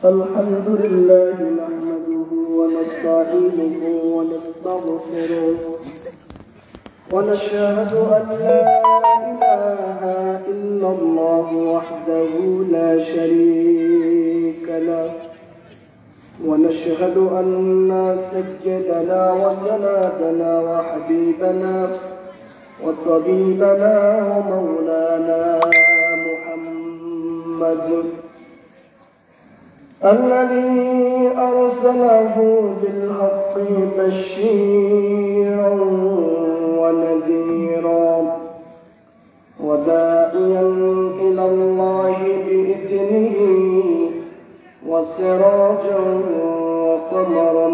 الحمد لله نحمده ونستعينه ونستغفره ونشهد أن لا إله إلا الله وحده لا شريك له ونشهد أن سيدنا وسندنا وحبيبنا وطبيبنا ومولانا محمد الذي أرسله بالحق بشيرا ونذيرا وداعيا إلى الله بإذنه وسراجا وقمرا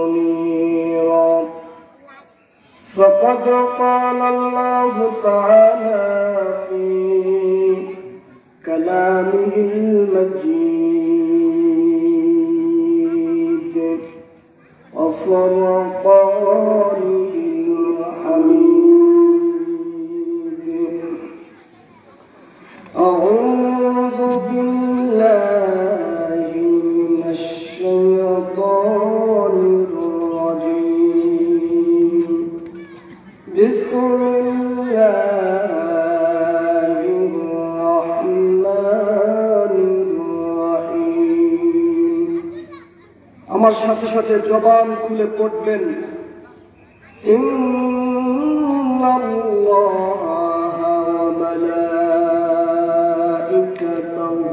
منيرا فقد قال الله تعالى في كلامه المجيد وفرقانه الحميد أعوذ بالله من الشيطان الرجيم بسم الله الرحمن الرحيم আমার সাথে সাথে জবান খুলে পড়বেন ইন্নাল্লাহা ওয়া মালাইকাতাহু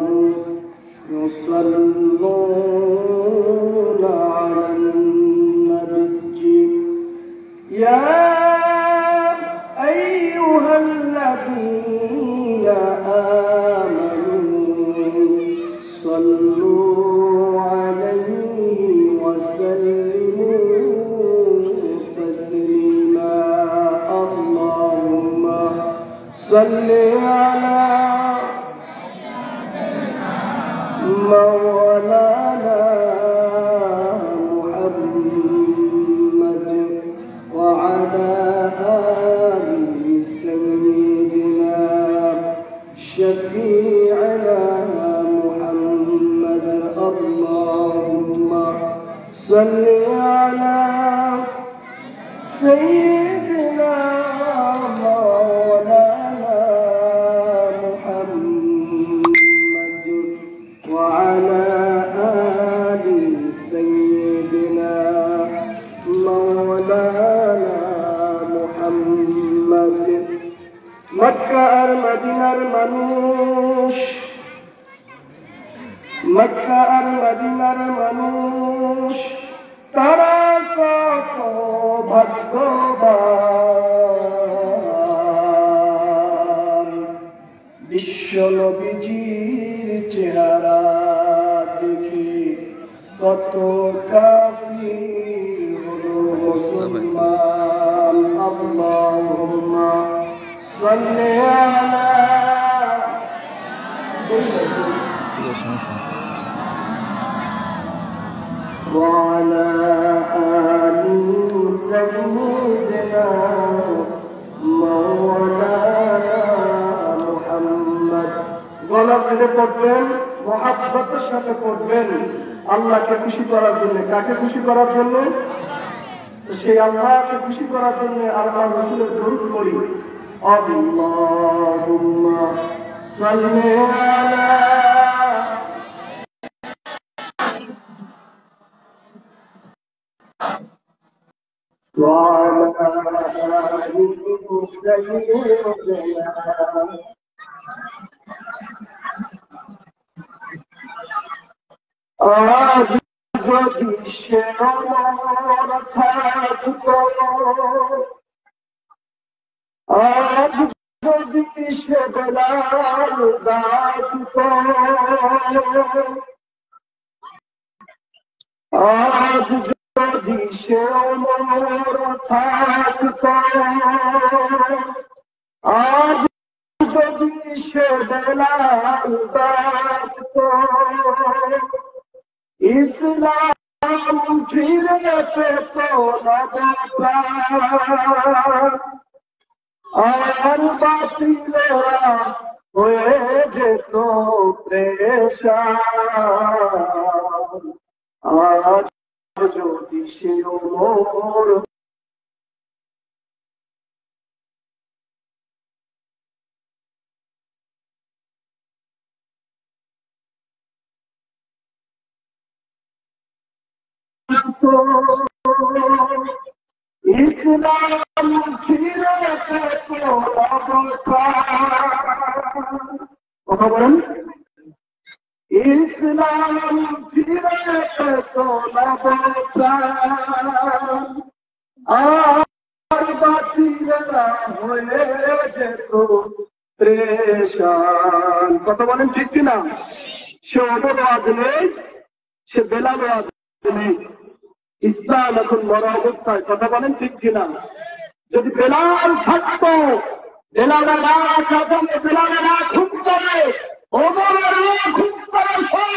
ইউসাল্লুনা আলান নাবিয়্যি ইয়া আইয়ুহাল্লাযীনা আমানু সাল্লু আলাইহি ওয়া সাল্লিমু তাসলিমা আল্লাহুম্মা সাল্লি আলা مولانا محمد وعلى آل سيدنا شفيعنا محمد اللهم صل على سيدنا مولانا محمد وعلى آل سيدنا مولانا محمد مكة আর মদিনার মানুষ মক্কা আর মদিনার মানুষ তারা কত ভাগ্যবান বিশ্ব নবীজির চেহারা দেখে কত কাফির হলো মুসলমান আল্লাহুম্মা সাল্লি আলা وعلى آل سيدنا مولانا محمد গলা ছেড়ে পড়বেন মহাব্বতের সাথে পড়বেন আল্লাহকে খুশি করার জন্য কাকে খুশি করার জন্য সেই আল্লাহকে খুশি করার জন্য আল্লাহর রাসূলের দরুদ পড়ি আল্লাহুম্মা সাল্লি আলা وعلى آل سيدنا আজ যদি সে অমর থাকতো আজ যদি সে বেলাল ডাকতো আজ যদি সে অমর থাকতো আজ যদি সে বেলাল ডাকতো ইসলাম ফিরে পেত আর বাতিলেরা হয়ে যেত প্রেশান। আজ যদি সে ওমর ইসলাম ফিরে পেত কথা বলেন, ইসলাম ফিরে পেত আর বাতিরা হয়ে যেত প্রেশান। কথা বলেন ঠিক কিনা? সে ওদের আজ নেই, সে বেলালের আজ নেই। ইসলাম এখন বড় অবস্থায়। কথা বলেন ঠিক কিনা? যদি বেলাল থাকতো, বেলালেরা আগামী বেলালেরা খুব করে, ওমরেরা খুব করে,